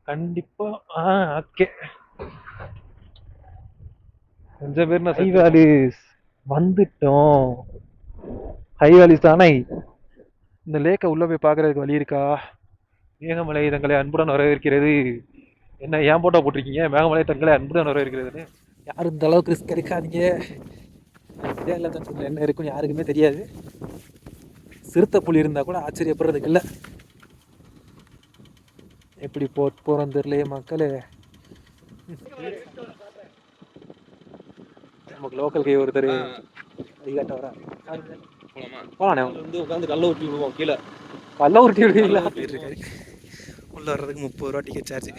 கண்டிப்பா. ஓகே. கொஞ்சம் பேர் நான் ஹைவேலிஸ் வந்துட்டோம். ஹைவேலிஸ் தானே. இந்த லேக்கை உள்ள போய் பார்க்கறதுக்கு வழி இருக்கா? மேகமலை தங்களை அன்புடன் வரவேற்கிறது. என்ன ஏன் போட்டோ போட்டிருக்கீங்க? மேகமலை தங்களை அன்புடன் வரவேற்கிறதுன்னு. யாரும் இந்த அளவுக்கு ரிஸ்க் எடுக்காதீங்க. இந்தியாவில் சொல்ல என்ன இருக்குன்னு யாருக்குமே தெரியாது. சிறுத்தை புலி இருந்தா கூட ஆச்சரியப்படுறதுக்கு இல்லை. எப்படி போறோம் தெரியலையே மக்களே. நமக்கு லோக்கல் கை ஒருத்தர் வழிகாட்ட வரா. போலானே வந்து உட்காந்து கல்ல ஊட்டி விடுவோம். கீழே கல்ல ஊட்டி விடுவீங்களா? இருக்காரு. உள்ள வர்றதுக்கு 30 ரூபா டிக்கெட் சார்ஜ்.